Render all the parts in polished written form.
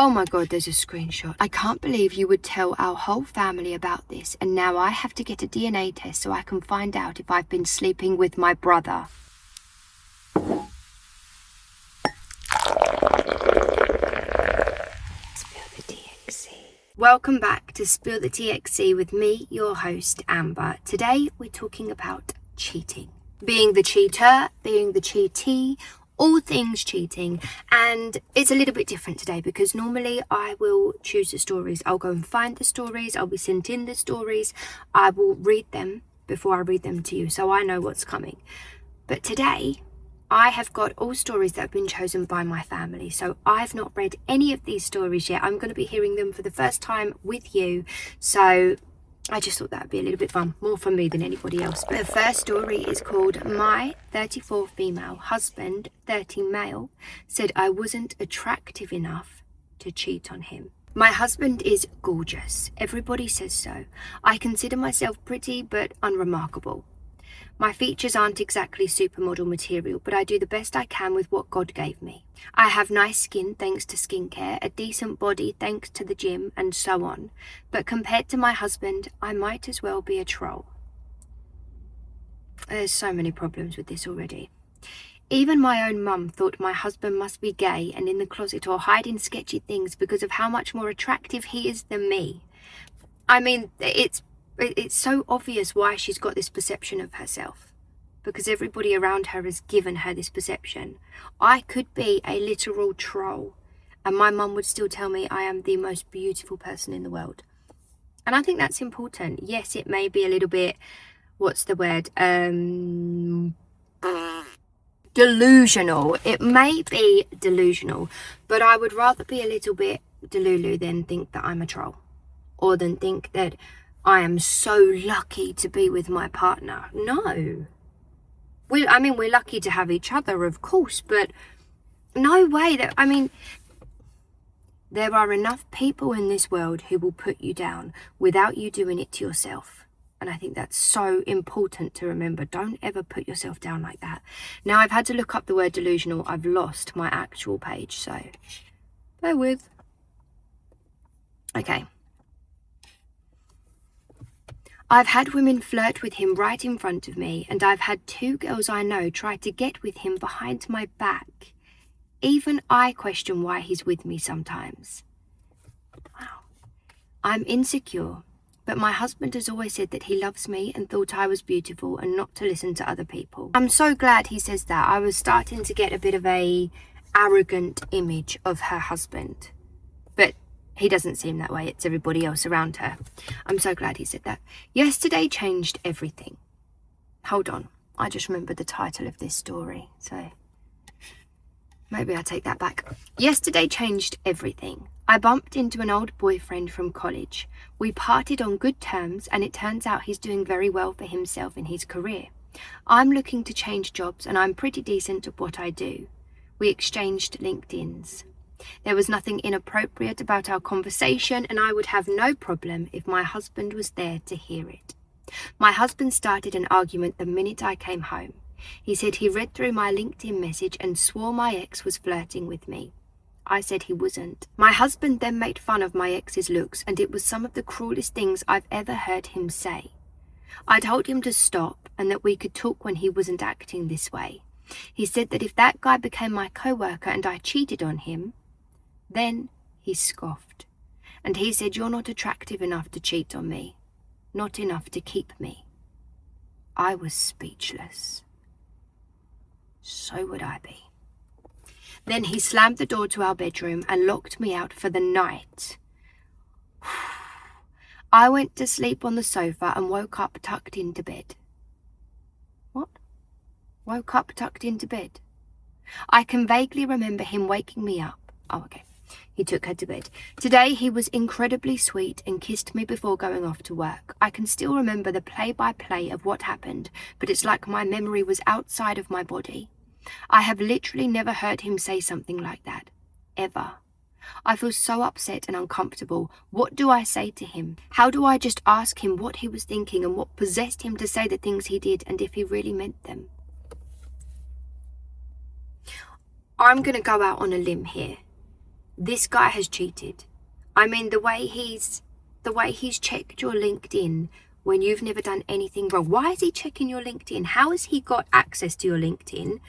Oh my God, there's a screenshot. I can't believe you would tell our whole family about this, and now I have to get a DNA test so I can find out if I've been sleeping with my brother. Spill the TXC. Welcome back to Spill the TXC with me, your host, Amber. Today we're talking about cheating. Being the cheater, being the cheatee, all things cheating. And it's a little bit different today because normally I will choose the stories. I'll go and find the stories. I'll be sent in the stories. I will read them before I read them to you so I know what's coming. But today I have got all stories that have been chosen by my family. So I've not read any of these stories yet. I'm going to be hearing them for the first time with you. So I just thought that would be a little bit fun, more for me than anybody else. But the first story is called My 34 Female Husband, 30 Male, Said I Wasn't Attractive Enough to Cheat on Him. My husband is gorgeous. Everybody says so. I consider myself pretty but unremarkable. My features aren't exactly supermodel material, but I do the best I can with what God gave me. I have nice skin thanks to skincare, a decent body thanks to the gym, and so on. But compared to my husband, I might as well be a troll. There's so many problems with this already. Even my own mum thought my husband must be gay and in the closet or hiding sketchy things because of how much more attractive he is than me. I mean, it's so obvious why she's got this perception of herself, because everybody around her has given her this perception. I could be a literal troll and my mum would still tell me I am the most beautiful person in the world. And I think that's important. Yes, it may be a little bit, what's the word? Delusional. It may be delusional, but I would rather be a little bit delulu than think that I'm a troll, or than think that I am so lucky to be with my partner. No. We're lucky to have each other, of course, but no way that, there are enough people in this world who will put you down without you doing it to yourself. And I think that's so important to remember. Don't ever put yourself down like that. Now, I've had to look up the word delusional. I've lost my actual page, so bear with. Okay. I've had women flirt with him right in front of me, and I've had 2 girls I know try to get with him behind my back. Even I question why he's with me sometimes. Wow. I'm insecure, but my husband has always said that he loves me and thought I was beautiful and not to listen to other people. I'm so glad he says that. I was starting to get a bit of a arrogant image of her husband, but he doesn't seem that way. It's everybody else around her. I'm so glad he said that. Yesterday changed everything. Hold on. I just remembered the title of this story, so maybe I take that back. Yesterday changed everything. I bumped into an old boyfriend from college. We parted on good terms, and it turns out he's doing very well for himself in his career. I'm looking to change jobs, and I'm pretty decent at what I do. We exchanged LinkedIns. There was nothing inappropriate about our conversation, and I would have no problem if my husband was there to hear it. My husband started an argument the minute I came home. He said he read through my LinkedIn message and swore my ex was flirting with me. I said he wasn't. My husband then made fun of my ex's looks, and it was some of the cruelest things I've ever heard him say. I told him to stop and that we could talk when he wasn't acting this way. He said that if that guy became my co-worker and I cheated on him, then he scoffed, and he said, "You're not attractive enough to cheat on me, not enough to keep me." I was speechless. So would I be. Then he slammed the door to our bedroom and locked me out for the night. I went to sleep on the sofa and woke up tucked into bed. What? Woke up tucked into bed? I can vaguely remember him waking me up. Oh, okay. He took her to bed. Today he was incredibly sweet and kissed me before going off to work. I can still remember the play-by-play of what happened, but it's like my memory was outside of my body. I have literally never heard him say something like that. Ever. I feel so upset and uncomfortable. What do I say to him? How do I just ask him what he was thinking and what possessed him to say the things he did and if he really meant them? I'm going to go out on a limb here. This guy has cheated. I mean, the way he's checked your LinkedIn when you've never done anything wrong. Why is he checking your LinkedIn? How has he got access to your LinkedIn?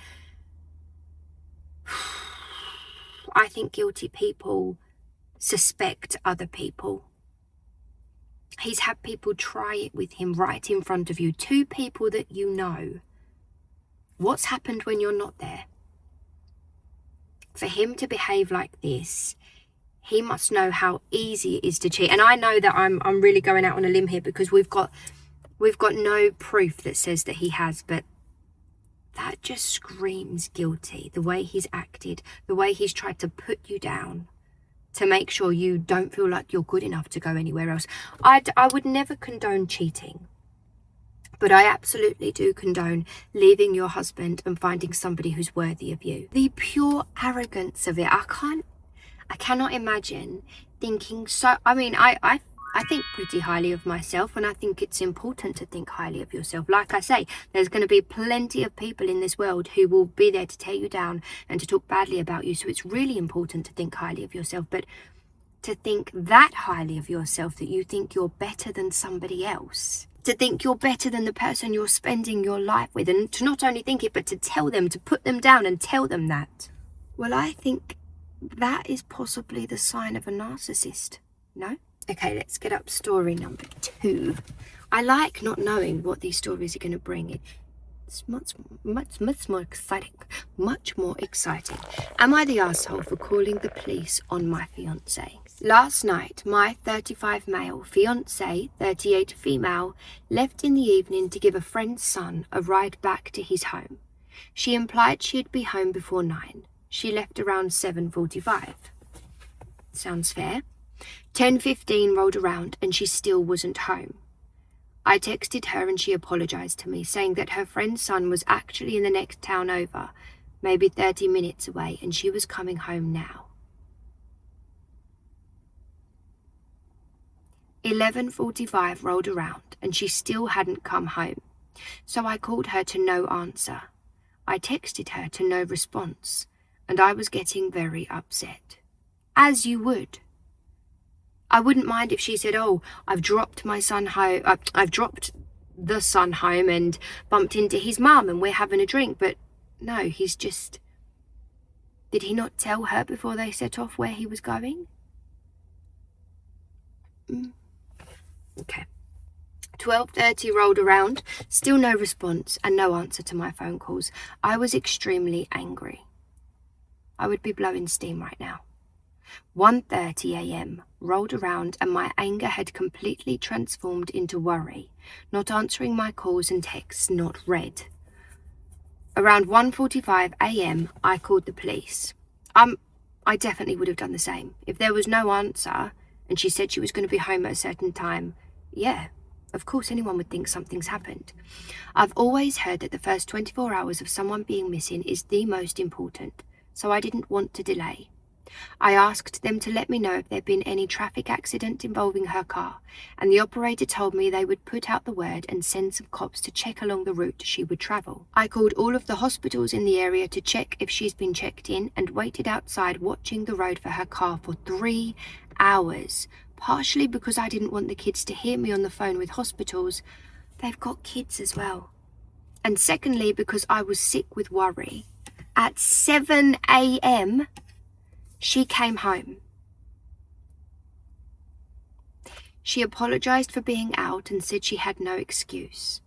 I think guilty people suspect other people. He's had people try it with him right in front of you. 2 people that you know. What's happened when you're not there? For him to behave like this, he must know how easy it is to cheat. And I know that I'm really going out on a limb here because we've got no proof that says that he has, but that just screams guilty. The way he's acted, the way he's tried to put you down to make sure you don't feel like you're good enough to go anywhere else. I would never condone cheating, but I absolutely do condone leaving your husband and finding somebody who's worthy of you. The pure arrogance of it, I cannot imagine thinking so. I mean, I think pretty highly of myself, and I think it's important to think highly of yourself. Like I say, there's going to be plenty of people in this world who will be there to tear you down and to talk badly about you. So it's really important to think highly of yourself. But to think that highly of yourself that you think you're better than somebody else, to think you're better than the person you're spending your life with, and to not only think it, but to tell them, to put them down and tell them that. Well, I think that is possibly the sign of a narcissist, no? Okay, let's get up story number 2. I like not knowing what these stories are going to bring. It's much more exciting. Much more exciting. Am I the asshole for calling the police on my fiancé? Last night, my 35 male fiancé, 38 female, left in the evening to give a friend's son a ride back to his home. She implied she'd be home before 9. She left around 7:45. Sounds fair. 10:15 rolled around and she still wasn't home. I texted her and she apologized to me, saying that her friend's son was actually in the next town over, maybe 30 minutes away, and she was coming home now. 11:45 rolled around and she still hadn't come home, so I called her to no answer. I texted her to no response, and I was getting very upset. As you would. I wouldn't mind if she said, "Oh, I've dropped my son home. I've dropped the son home and bumped into his mum and we're having a drink." But no, he's just... Did he not tell her before they set off where he was going? Okay. 12:30 rolled around, still no response and no answer to my phone calls. I was extremely angry. I would be blowing steam right now. 1:30 a.m. rolled around and my anger had completely transformed into worry, not answering my calls and texts not read. Around 1:45 a.m. I called the police. I definitely would have done the same. If there was no answer and she said she was going to be home at a certain time, yeah, of course anyone would think something's happened. I've always heard that the first 24 hours of someone being missing is the most important, so I didn't want to delay. I asked them to let me know if there'd been any traffic accident involving her car, and the operator told me they would put out the word and send some cops to check along the route she would travel. I called all of the hospitals in the area to check if she's been checked in and waited outside watching the road for her car for 3 hours, partially because I didn't want the kids to hear me on the phone with hospitals. They've got kids as well. And secondly, because I was sick with worry. At 7 a.m, she came home. She apologized for being out and said she had no excuse.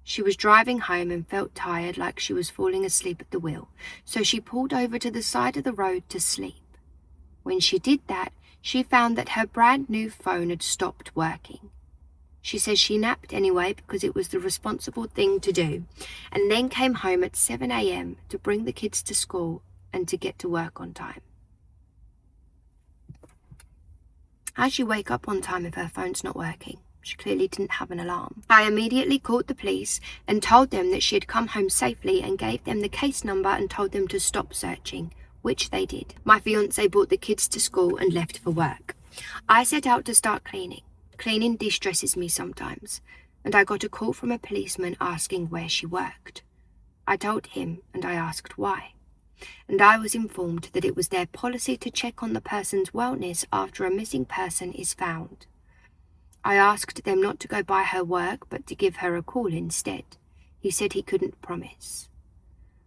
She was driving home and felt tired, like she was falling asleep at the wheel, so she pulled over to the side of the road to sleep. When she did that, she found that her brand new phone had stopped working. She says she napped anyway because it was the responsible thing to do, and then came home at 7 a.m. to bring the kids to school and to get to work on time. How'd she wake up on time if her phone's not working? She clearly didn't have an alarm. I immediately called the police and told them that she had come home safely and gave them the case number and told them to stop searching, which they did. My fiancé brought the kids to school and left for work. I set out to start cleaning. Cleaning de-stresses me sometimes, and I got a call from a policeman asking where she worked. I told him and I asked why. and I was informed that it was their policy to check on the person's wellness after a missing person is found. I asked them not to go by her work, but to give her a call instead. He said he couldn't promise.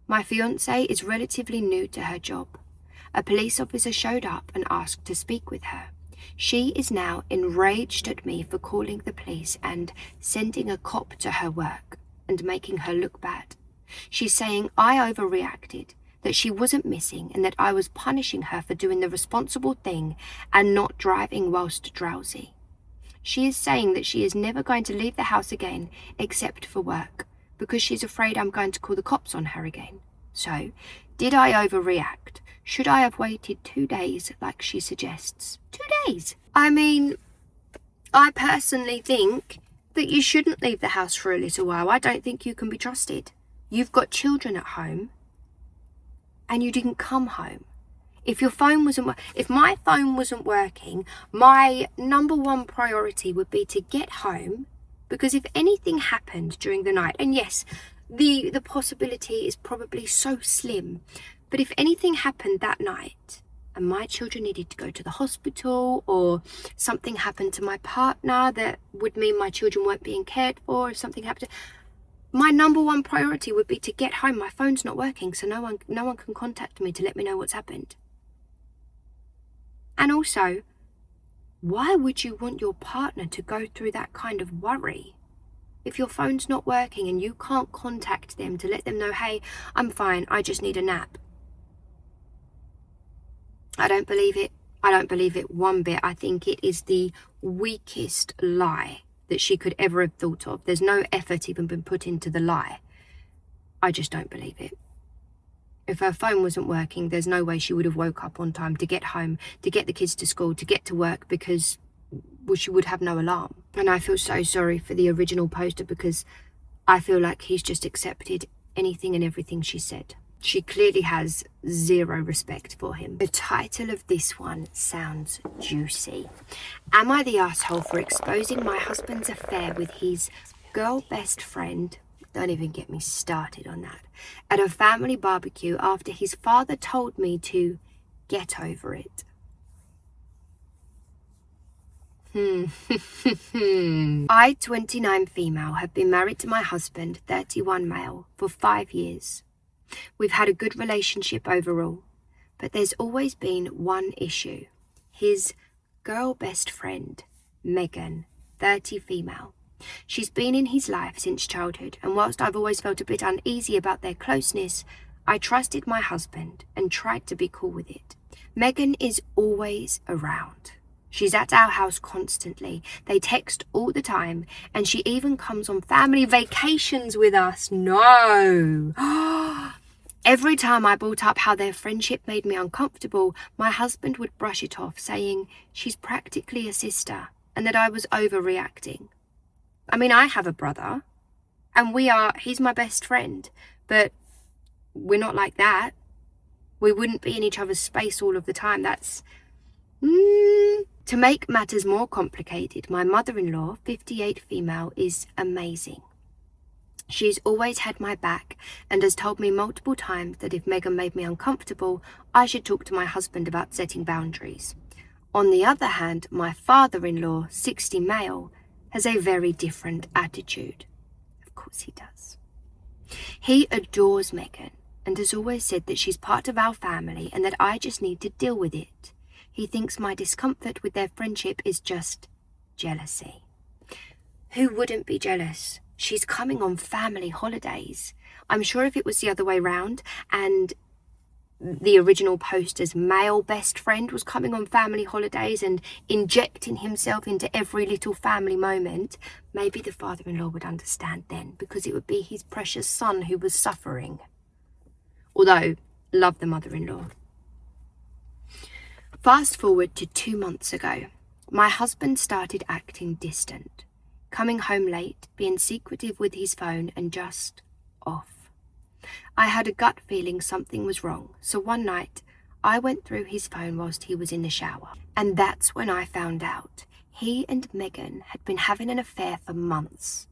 My fiancé is relatively new to her job. A police officer showed up and asked to speak with her. She is now enraged at me for calling the police and sending a cop to her work and making her look bad. She's saying I overreacted, that she wasn't missing, and that I was punishing her for doing the responsible thing and not driving whilst drowsy. She is saying that she is never going to leave the house again except for work because she's afraid I'm going to call the cops on her again. So, did I overreact? Should I have waited 2 days like she suggests? 2 days? I mean, I personally think that you shouldn't leave the house for a little while. I don't think you can be trusted. You've got children at home and you didn't come home. If my phone wasn't working, my number one priority would be to get home, because if anything happened during the night, and yes, the possibility is probably so slim, but if anything happened that night and my children needed to go to the hospital, or something happened to my partner that would mean my children weren't being cared for, if something happened, my number one priority would be to get home. My phone's not working, so no one can contact me to let me know what's happened. And also, why would you want your partner to go through that kind of worry? If your phone's not working and you can't contact them to let them know, hey, I'm fine, I just need a nap. I don't believe it. I don't believe it one bit. I think it is the weakest lie that she could ever have thought of. There's no effort even been put into the lie. I just don't believe it. If her phone wasn't working, there's no way she would have woke up on time to get home, to get the kids to school, to get to work, because she would have no alarm. And I feel so sorry for the original poster, because I feel like he's just accepted anything and everything she said. She clearly has zero respect for him. The title of this one sounds juicy. Am I the asshole for exposing my husband's affair with his girl best friend? Don't even get me started on that. At a family barbecue after his father told me to get over it. I, 29 female, have been married to my husband, 31 male, for 5 years. We've had a good relationship overall, but there's always been one issue. His girl best friend, Megan, 30 female. She's been in his life since childhood, and whilst I've always felt a bit uneasy about their closeness, I trusted my husband and tried to be cool with it. Megan is always around. She's at our house constantly. They text all the time, and she even comes on family vacations with us. No! Every time I brought up how their friendship made me uncomfortable, my husband would brush it off, saying she's practically a sister and that I was overreacting. I mean, I have a brother, and he's my best friend, but we're not like that. We wouldn't be in each other's space all of the time. That's... To make matters more complicated, my mother-in-law, 58 female, is amazing. She's always had my back and has told me multiple times that if Megan made me uncomfortable, I should talk to my husband about setting boundaries. On the other hand, my father-in-law, 60 male, has a very different attitude. Of course he does. He adores Megan and has always said that she's part of our family and that I just need to deal with it. He thinks my discomfort with their friendship is just jealousy. Who wouldn't be jealous? She's coming on family holidays. I'm sure if it was the other way round and the original poster's male best friend was coming on family holidays and injecting himself into every little family moment, maybe the father-in-law would understand then, because it would be his precious son who was suffering. Although, love the mother-in-law. Fast forward to 2 months ago. My husband started acting distant, coming home late, being secretive with his phone, and just off. I had a gut feeling something was wrong, so one night I went through his phone whilst he was in the shower. And that's when I found out he and Megan had been having an affair for months.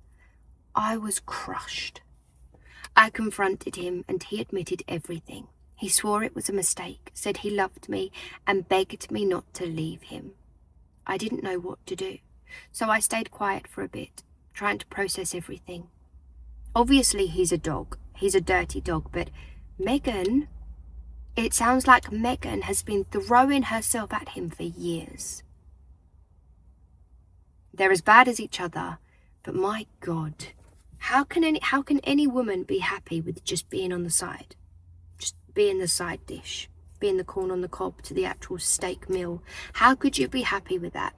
I was crushed. I confronted him and he admitted everything. He swore it was a mistake, said he loved me, and begged me not to leave him. I didn't know what to do, so I stayed quiet for a bit, trying to process everything. Obviously, he's a dog. He's a dirty dog, but Megan... It sounds like Megan has been throwing herself at him for years. They're as bad as each other, but my God, how can any woman be happy with just being on the side? Just being the side dish, being the corn on the cob to the actual steak meal. How could you be happy with that?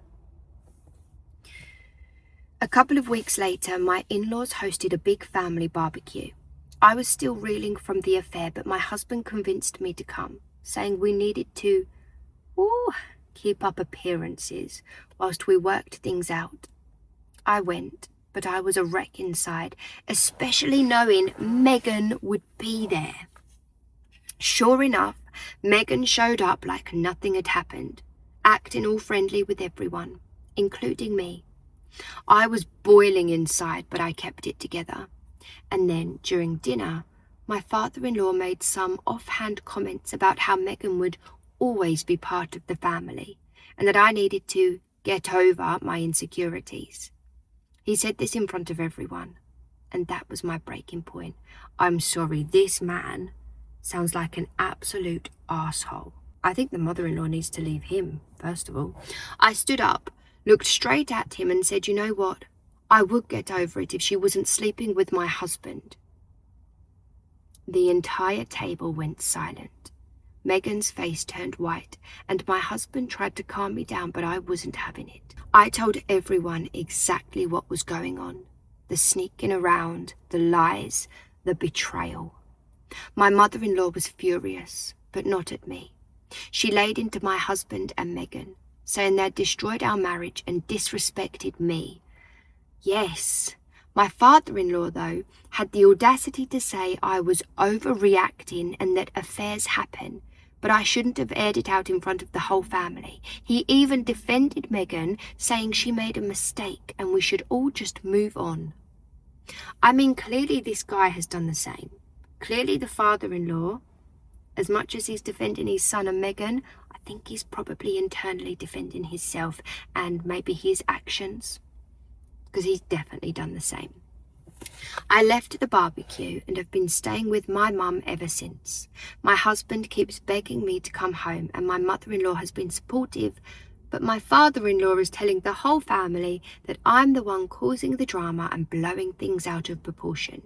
A couple of weeks later, my in-laws hosted a big family barbecue. I was still reeling from the affair, but my husband convinced me to come, saying we needed to keep up appearances whilst we worked things out. I went, but I was a wreck inside, especially knowing Megan would be there. Sure enough, Megan showed up like nothing had happened, acting all friendly with everyone, including me. I was boiling inside, but I kept it together. And then, during dinner, my father-in-law made some offhand comments about how Megan would always be part of the family, and that I needed to get over my insecurities. He said this in front of everyone, and that was my breaking point. I'm sorry, this man sounds like an absolute arsehole. I think the mother-in-law needs to leave him, first of all. I stood up, looked straight at him and said, you know what? I would get over it if she wasn't sleeping with my husband. The entire table went silent. Megan's face turned white, and my husband tried to calm me down, but I wasn't having it. I told everyone exactly what was going on. The sneaking around, the lies, the betrayal. My mother-in-law was furious, but not at me. She laid into my husband and Megan, saying they'd destroyed our marriage and disrespected me. Yes, my father-in-law, though, had the audacity to say I was overreacting and that affairs happen, but I shouldn't have aired it out in front of the whole family. He even defended Megan, saying she made a mistake and we should all just move on. I mean, clearly this guy has done the same. Clearly the father-in-law, as much as he's defending his son and Megan, I think he's probably internally defending himself and maybe his actions, because he's definitely done the same. I left the barbecue and have been staying with my mum ever since. My husband keeps begging me to come home and my mother-in-law has been supportive, but my father-in-law is telling the whole family that I'm the one causing the drama and blowing things out of proportion.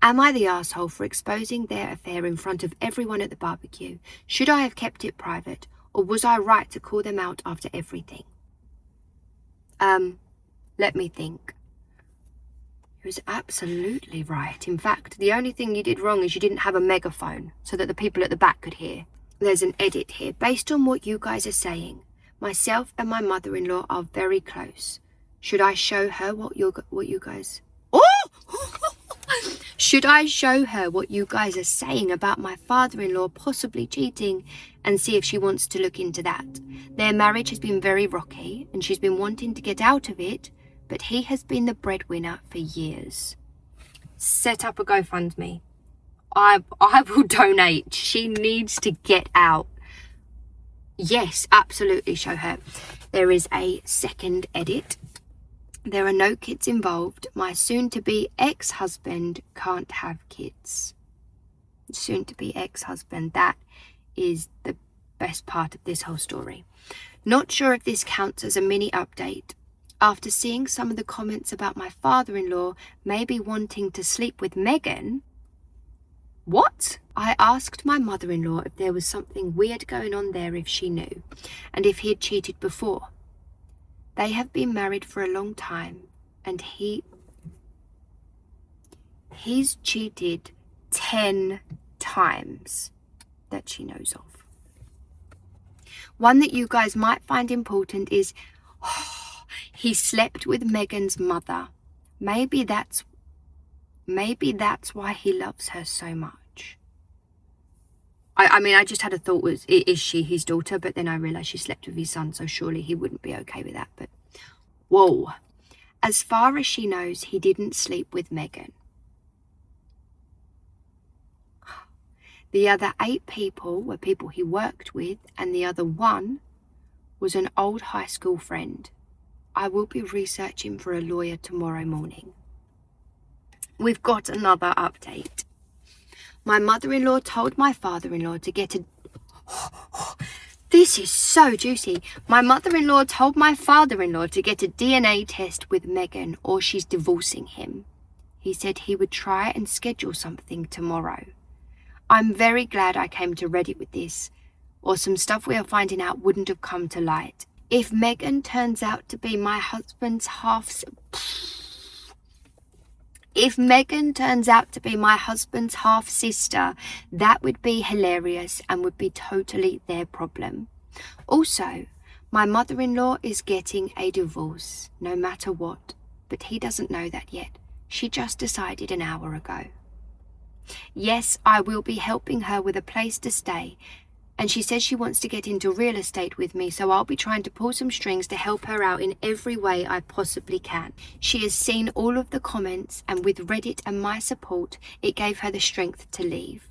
Am I the arsehole for exposing their affair in front of everyone at the barbecue? Should I have kept it private, or was I right to call them out after everything? Let me think. He was absolutely right. In fact, the only thing you did wrong is you didn't have a megaphone so that the people at the back could hear. There's an edit here. Based on what you guys are saying, myself and my mother-in-law are very close. Should I show her what you guys... Oh! Should I show her what you guys are saying about my father-in-law possibly cheating and see if she wants to look into that? Their marriage has been very rocky and she's been wanting to get out of it, but he has been the breadwinner for years. Set up a GoFundMe. I will donate. She needs to get out. Yes, absolutely, show her. There is a second edit. There are no kids involved. My soon-to-be ex-husband can't have kids. Soon-to-be ex-husband, that is the best part of this whole story. Not sure if this counts as a mini update. After seeing some of the comments about my father-in-law maybe wanting to sleep with Megan... What? I asked my mother-in-law if there was something weird going on there if she knew, and if he had cheated before. They have been married for a long time, and he's cheated 10 times that she knows of. One that you guys might find important is... he slept with Megan's mother. Maybe that's why he loves her so much. I mean, I just had a thought, is she his daughter? But then I realised she slept with his son, so surely he wouldn't be okay with that. But, whoa. As far as she knows, he didn't sleep with Megan. The other 8 people were people he worked with, and the other 1 was an old high school friend. I will be researching for a lawyer tomorrow morning. We've got another update. My mother-in-law told my father-in-law to get a... This is so juicy. My mother-in-law told my father-in-law to get a DNA test with Megan or she's divorcing him. He said he would try and schedule something tomorrow. I'm very glad I came to Reddit with this, or some stuff we are finding out wouldn't have come to light. If Megan turns out to be my husband's half-sister, that would be hilarious and would be totally their problem. Also, my mother-in-law is getting a divorce, no matter what, but he doesn't know that yet. She just decided an hour ago. Yes, I will be helping her with a place to stay, and she says she wants to get into real estate with me, so I'll be trying to pull some strings to help her out in every way I possibly can. She has seen all of the comments, and with Reddit and my support, it gave her the strength to leave.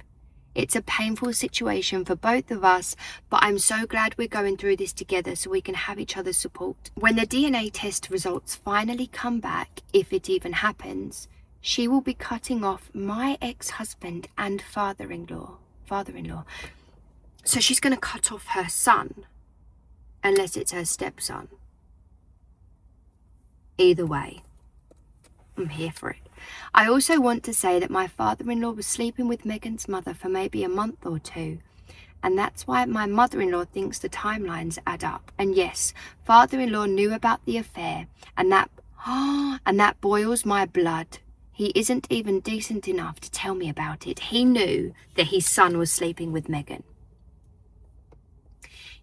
It's a painful situation for both of us, but I'm so glad we're going through this together so we can have each other's support. When the DNA test results finally come back, if it even happens, she will be cutting off my ex-husband and father-in-law. So she's going to cut off her son, unless it's her stepson. Either way, I'm here for it. I also want to say that my father-in-law was sleeping with Megan's mother for maybe a month or 2, and that's why my mother-in-law thinks the timelines add up. And yes, father-in-law knew about the affair, and that boils my blood. He isn't even decent enough to tell me about it. He knew that his son was sleeping with Megan.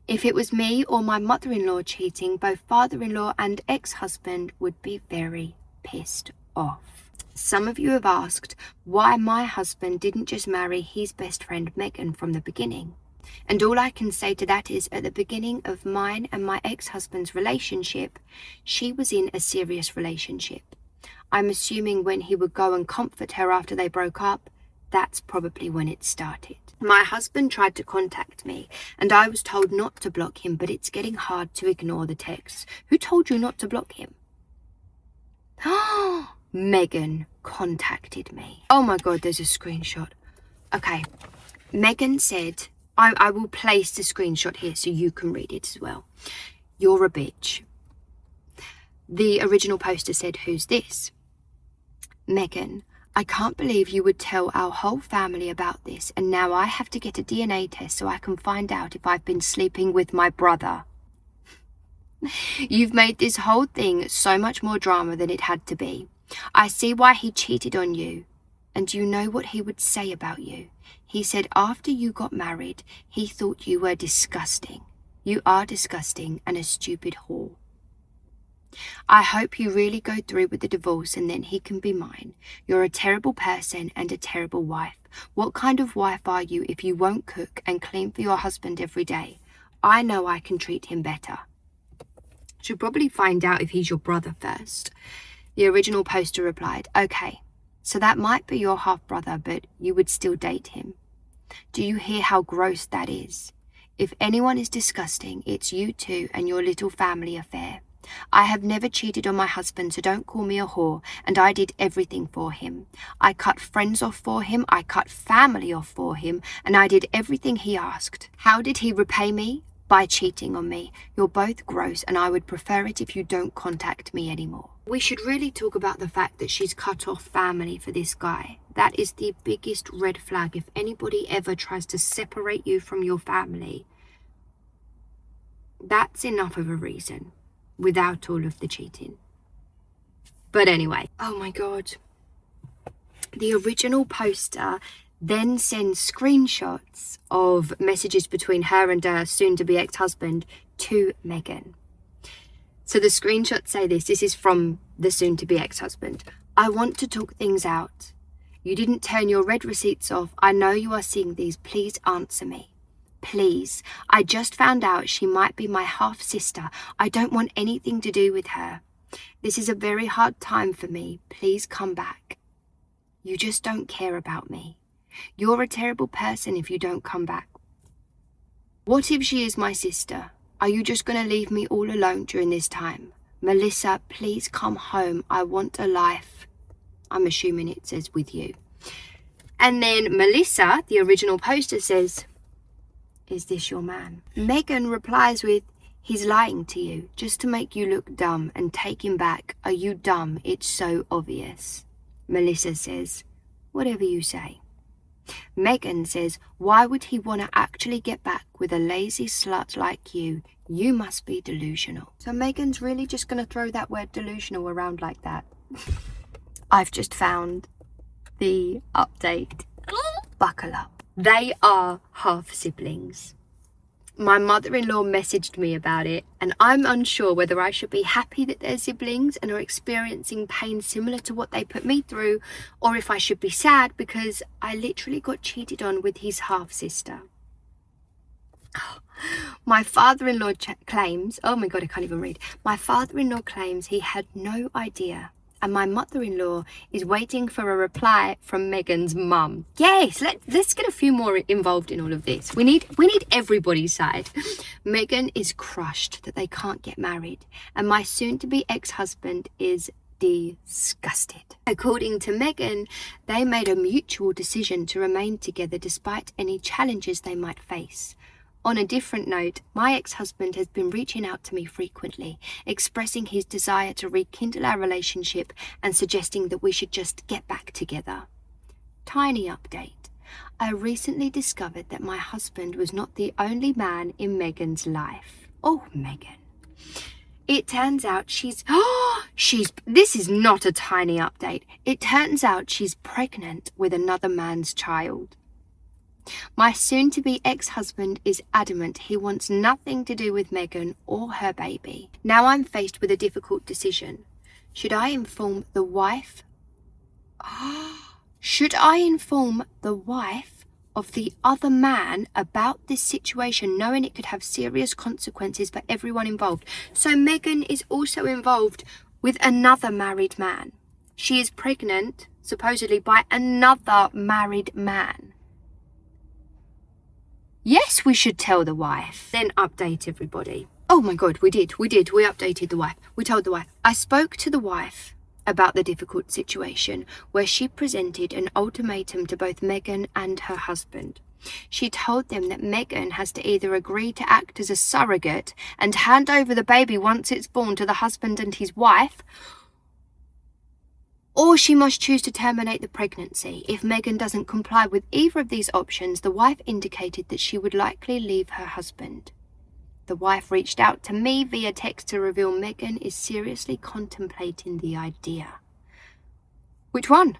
If it was me or my mother-in-law cheating, both father-in-law and ex-husband would be very pissed off. Some of you have asked why my husband didn't just marry his best friend Megan from the beginning. And all I can say to that is, at the beginning of mine and my ex-husband's relationship, she was in a serious relationship. I'm assuming when he would go and comfort her after they broke up, that's probably when it started. My husband tried to contact me, and I was told not to block him, but it's getting hard to ignore the texts. Who told you not to block him? Megan contacted me. Oh my God, there's a screenshot. Okay, Megan said, I will place the screenshot here so you can read it as well. You're a bitch. The original poster said, who's this? Megan, I can't believe you would tell our whole family about this, and now I have to get a DNA test so I can find out if I've been sleeping with my brother. You've made this whole thing so much more drama than it had to be. I see why he cheated on you, and you know what he would say about you. He said after you got married, he thought you were disgusting. You are disgusting and a stupid whore. I hope you really go through with the divorce and then he can be mine. You're a terrible person and a terrible wife. What kind of wife are you if you won't cook and clean for your husband every day? I know I can treat him better. Should probably find out if he's your brother first. The original poster replied, okay, so that might be your half-brother, but you would still date him. Do you hear how gross that is? If anyone is disgusting, it's you two and your little family affair. I have never cheated on my husband, so don't call me a whore, and I did everything for him. I cut friends off for him, I cut family off for him, and I did everything he asked. How did he repay me? By cheating on me. You're both gross, and I would prefer it if you don't contact me anymore. We should really talk about the fact that she's cut off family for this guy. That is the biggest red flag. If anybody ever tries to separate you from your family, that's enough of a reason. Without all of the cheating. But anyway, oh my God. The original poster then sends screenshots of messages between her and her soon-to-be ex-husband to Megan. So the screenshots say this is from the soon-to-be ex-husband. I want to talk things out. You didn't turn your red receipts off. I know you are seeing these. Please answer me. Please, I just found out she might be my half-sister. I don't want anything to do with her. This is a very hard time for me. Please come back. You just don't care about me. You're a terrible person if you don't come back. What if she is my sister? Are you just going to leave me all alone during this time? Melissa, please come home. I want a life. I'm assuming it says with you. And then Melissa, the original poster, says, is this your man? Megan replies with, he's lying to you just to make you look dumb and take him back. Are you dumb? It's so obvious. Melissa says, whatever you say. Megan says, why would he want to actually get back with a lazy slut like you? You must be delusional. So Megan's really just going to throw that word delusional around like that. I've just found the update. Buckle up. They are half siblings. My mother-in-law messaged me about it, and I'm unsure whether I should be happy that they're siblings and are experiencing pain similar to what they put me through, or if I should be sad because I literally got cheated on with his half-sister. My father-in-law claims, oh my God, I can't even read. My father-in-law claims he had no idea. And my mother-in-law is waiting for a reply from Megan's mum. Yes, let's get a few more involved in all of this. We need everybody's side. Megan is crushed that they can't get married, and my soon-to-be ex-husband is disgusted. According to Megan, they made a mutual decision to remain together despite any challenges they might face. On a different note, my ex-husband has been reaching out to me frequently, expressing his desire to rekindle our relationship and suggesting that we should just get back together. Tiny update. I recently discovered that my husband was not the only man in Megan's life. Oh, Megan. It turns out this is not a tiny update. It turns out she's pregnant with another man's child. My soon-to-be ex-husband is adamant he wants nothing to do with Megan or her baby. Now I'm faced with a difficult decision. Should I inform the wife? Should I inform the wife of the other man about this situation, knowing it could have serious consequences for everyone involved? So Megan is also involved with another married man. She is pregnant, supposedly, by another married man. Yes, we should tell the wife. Then update everybody. Oh my God, we did. We updated the wife. We told the wife. I spoke to the wife about the difficult situation where she presented an ultimatum to both Megan and her husband. She told them that Megan has to either agree to act as a surrogate and hand over the baby once it's born to the husband and his wife, or she must choose to terminate the pregnancy. If Megan doesn't comply with either of these options, the wife indicated that she would likely leave her husband. The wife reached out to me via text to reveal Megan is seriously contemplating the idea. Which one?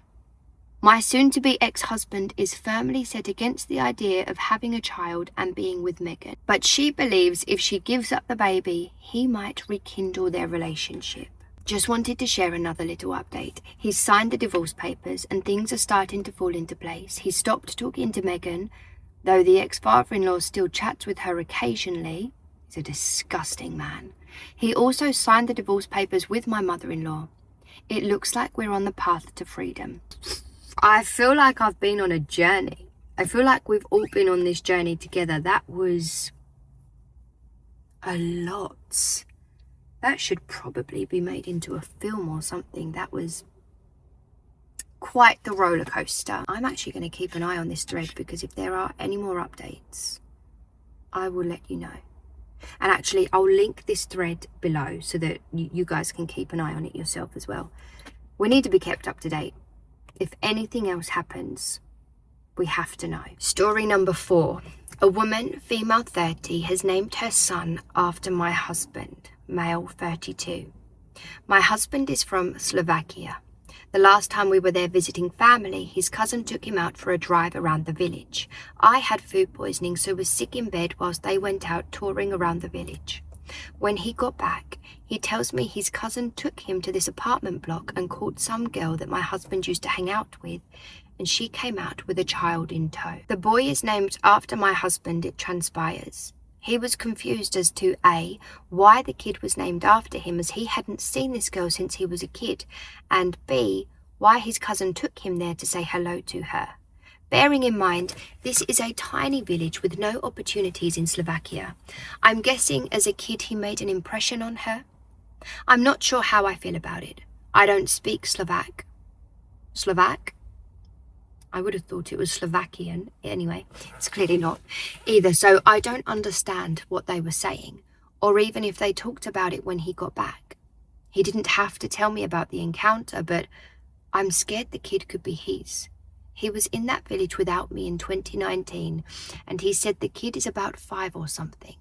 My soon-to-be ex-husband is firmly set against the idea of having a child and being with Megan, but she believes if she gives up the baby, he might rekindle their relationship. Just wanted to share another little update. He's signed the divorce papers and things are starting to fall into place. He stopped talking to Megan, though the ex-father-in-law still chats with her occasionally. He's a disgusting man. He also signed the divorce papers with my mother-in-law. It looks like we're on the path to freedom. I feel like I've been on a journey. I feel like we've all been on this journey together. That was a lot. That should probably be made into a film or something. That was quite the roller coaster. I'm actually going to keep an eye on this thread because if there are any more updates, I will let you know. And actually, I'll link this thread below so that you guys can keep an eye on it yourself as well. We need to be kept up to date. If anything else happens, we have to know. Story number 4. A woman, female 30, has named her son after my husband, male 32. My husband is from Slovakia. The last time we were there visiting family, his cousin took him out for a drive around the village. I had food poisoning, so was sick in bed whilst they went out touring around the village. When he got back, he tells me his cousin took him to this apartment block and caught some girl that my husband used to hang out with, and she came out with a child in tow. The boy is named after my husband, it transpires. He was confused as to A, why the kid was named after him as he hadn't seen this girl since he was a kid, and B, why his cousin took him there to say hello to her. Bearing in mind, this is a tiny village with no opportunities in Slovakia. I'm guessing as a kid he made an impression on her. I'm not sure how I feel about it. I don't speak Slovak. Slovak? I would have thought it was Slovakian. Anyway, it's clearly not either, so I don't understand what they were saying, or even if they talked about it when he got back. He didn't have to tell me about the encounter, but I'm scared the kid could be his. He was in that village without me in 2019, and he said the kid is about 5 or something.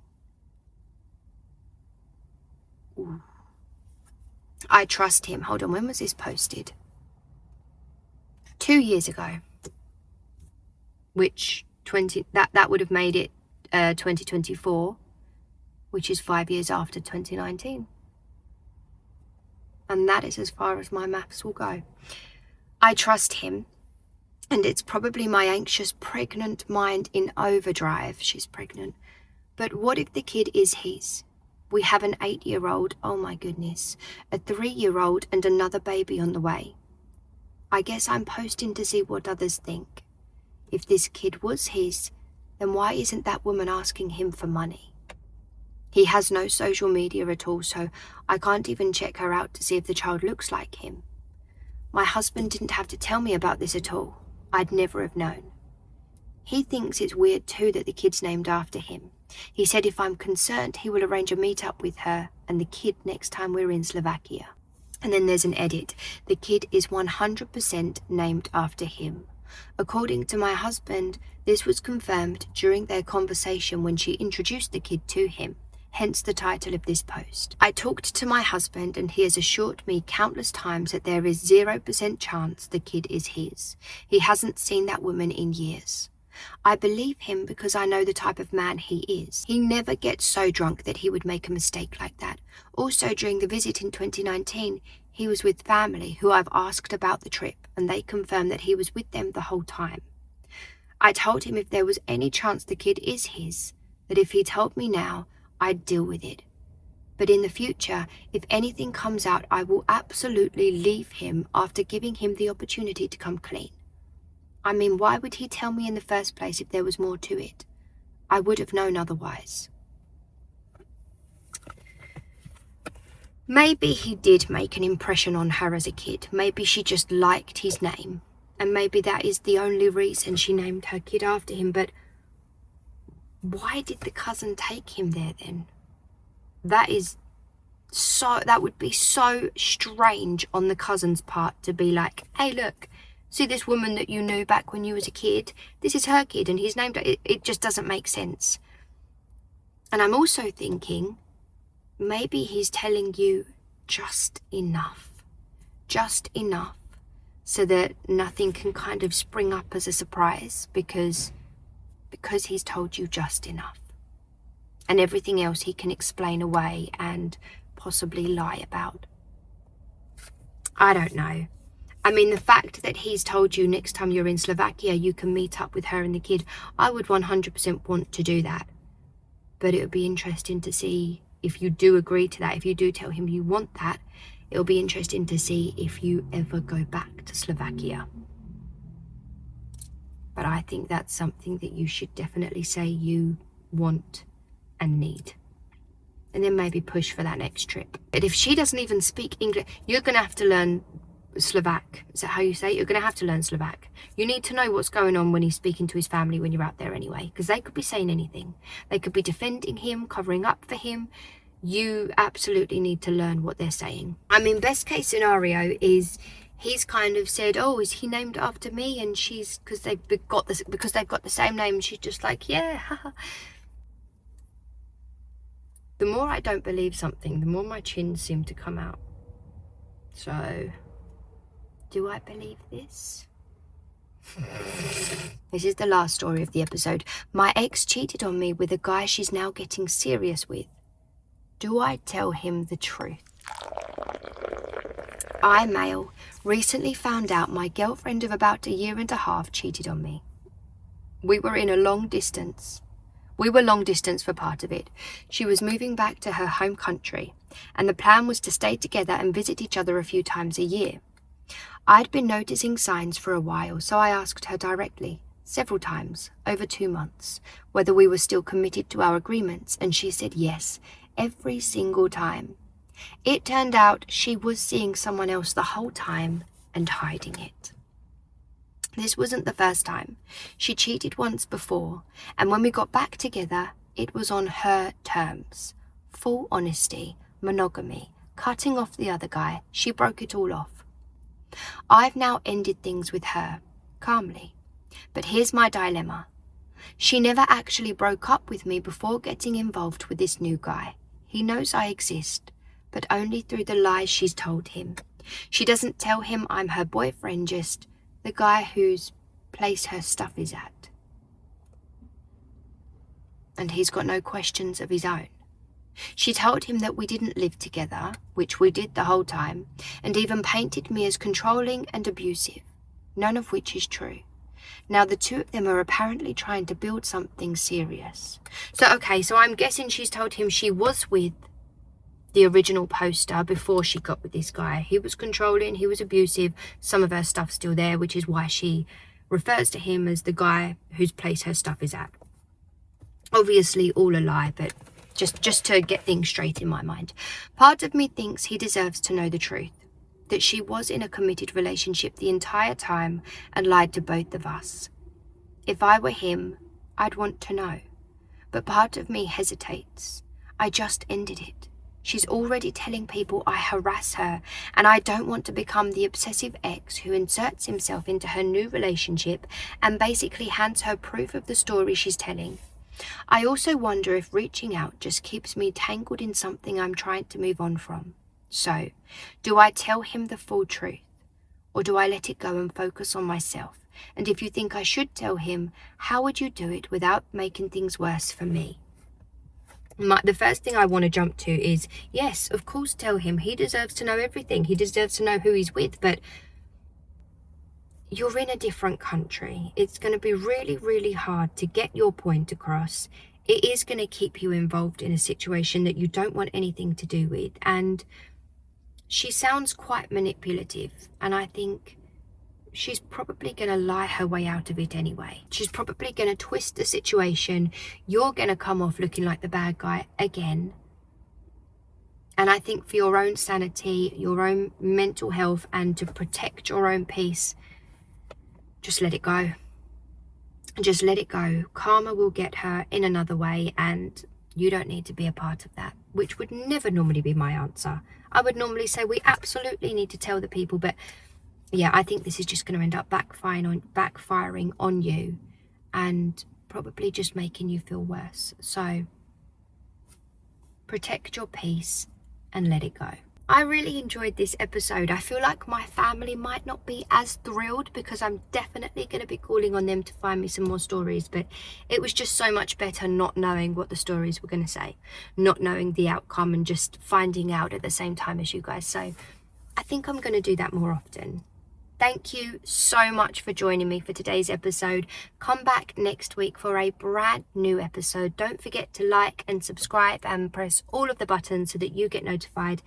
Ooh. I trust him. Hold on, when was this posted? 2 years ago. Which, that would have made it 2024, which is 5 years after 2019. And that is as far as my maths will go. I trust him. And it's probably my anxious, pregnant mind in overdrive. She's pregnant. But what if the kid is his? We have an 8-year-old, oh my goodness, a 3-year-old and another baby on the way. I guess I'm posting to see what others think. If this kid was his, then why isn't that woman asking him for money? He has no social media at all, so I can't even check her out to see if the child looks like him. My husband didn't have to tell me about this at all. I'd never have known. He thinks it's weird too that the kid's named after him. He said if I'm concerned, he will arrange a meet-up with her and the kid next time we're in Slovakia. And then there's an edit. The kid is 100% named after him. According to my husband, this was confirmed during their conversation when she introduced the kid to him. Hence the title of this post. I talked to my husband and he has assured me countless times that there is 0% chance the kid is his. He hasn't seen that woman in years. I believe him because I know the type of man he is. He never gets so drunk that he would make a mistake like that. Also, during the visit in 2019, he was with family who I've asked about the trip and they confirmed that he was with them the whole time. I told him if there was any chance the kid is his, that if he told me now, I'd deal with it. But in the future, if anything comes out, I will absolutely leave him after giving him the opportunity to come clean. I mean, why would he tell me in the first place if there was more to it? I would have known otherwise. Maybe he did make an impression on her as a kid. Maybe she just liked his name. And maybe that is the only reason she named her kid after him, but why did the cousin take him there then? That would be so strange on the cousin's part to be like, hey look, see this woman that you knew back when you was a kid? This is her kid and he's named her. It just doesn't make sense. And I'm also thinking, maybe he's telling you just enough so that nothing can kind of spring up as a surprise because he's told you just enough. And everything else he can explain away and possibly lie about. I don't know. I mean, the fact that he's told you next time you're in Slovakia you can meet up with her and the kid, I would 100% want to do that. But it would be interesting to see if you do agree to that, if you do tell him you want that, it'll be interesting to see if you ever go back to Slovakia. But I think that's something that you should definitely say you want and need. And then maybe push for that next trip. But if she doesn't even speak English, you're going to have to learn Slovak. Is that how you say it? You're going to have to learn Slovak. You need to know what's going on when he's speaking to his family when you're out there anyway. Because they could be saying anything. They could be defending him, covering up for him. You absolutely need to learn what they're saying. I mean, best case scenario is he's kind of said, oh, is he named after me? And she's, because they've got the same name, she's just like, yeah. The more I don't believe something, the more my chins seem to come out. So, do I believe this? This is the last story of the episode. My ex cheated on me with a guy she's now getting serious with. Do I tell him the truth? I, male, recently found out my girlfriend of about 1.5 years cheated on me. We were long distance for part of it. She was moving back to her home country, and the plan was to stay together and visit each other a few times a year. I'd been noticing signs for a while, so I asked her directly, several times over 2 months whether we were still committed to our agreements, and she said yes every single time. It turned out she was seeing someone else the whole time and hiding it. This wasn't the first time. She cheated once before, and when we got back together, it was on her terms. Full honesty, monogamy, cutting off the other guy. She broke it all off. I've now ended things with her, calmly. But here's my dilemma. She never actually broke up with me before getting involved with this new guy. He knows I exist, but only through the lies she's told him. She doesn't tell him I'm her boyfriend, just the guy whose place her stuff is at. And he's got no questions of his own. She told him that we didn't live together, which we did the whole time, and even painted me as controlling and abusive, none of which is true. Now the two of them are apparently trying to build something serious. So I'm guessing she's told him she was with the original poster before she got with this guy. He was controlling, he was abusive, some of her stuff's still there, which is why she refers to him as the guy whose place her stuff is at. Obviously all a lie, but just to get things straight in my mind. Part of me thinks he deserves to know the truth, that she was in a committed relationship the entire time and lied to both of us. If I were him, I'd want to know. But part of me hesitates. I just ended it. She's already telling people I harass her, and I don't want to become the obsessive ex who inserts himself into her new relationship and basically hands her proof of the story she's telling. I also wonder if reaching out just keeps me tangled in something I'm trying to move on from. So, do I tell him the full truth, or do I let it go and focus on myself? And if you think I should tell him, how would you do it without making things worse for me? The first thing I want to jump to is, yes, of course, tell him. He deserves to know everything. He deserves to know who he's with, but you're in a different country. It's going to be really, really hard to get your point across. It is going to keep you involved in a situation that you don't want anything to do with. And she sounds quite manipulative, and I think she's probably going to lie her way out of it anyway. She's probably going to twist the situation. You're going to come off looking like the bad guy again. And I think for your own sanity, your own mental health, and to protect your own peace, just let it go. Just let it go. Karma will get her in another way, and you don't need to be a part of that, which would never normally be my answer. I would normally say we absolutely need to tell the people, but yeah, I think this is just going to end up backfiring on you and probably just making you feel worse. So protect your peace and let it go. I really enjoyed this episode. I feel like my family might not be as thrilled because I'm definitely going to be calling on them to find me some more stories, but it was just so much better not knowing what the stories were going to say, not knowing the outcome and just finding out at the same time as you guys. So I think I'm going to do that more often. Thank you so much for joining me for today's episode. Come back next week for a brand new episode. Don't forget to like and subscribe and press all of the buttons so that you get notified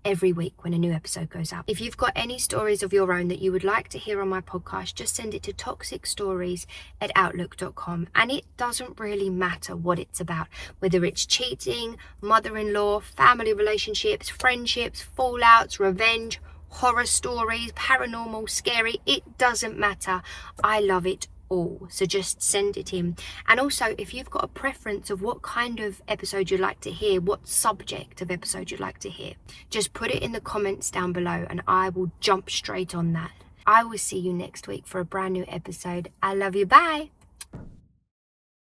every week when a new episode goes up. If you've got any stories of your own that you would like to hear on my podcast, just send it to toxicstories@outlook.com. And it doesn't really matter what it's about, whether it's cheating, mother-in-law, family relationships, friendships, fallouts, revenge, horror stories, paranormal, scary, it doesn't matter. I love it all. So just send it in. And also, if you've got a preference of what kind of episode you'd like to hear, what subject of episode you'd like to hear, just put it in the comments down below and I will jump straight on that. I will see you next week for a brand new episode. I love you. Bye.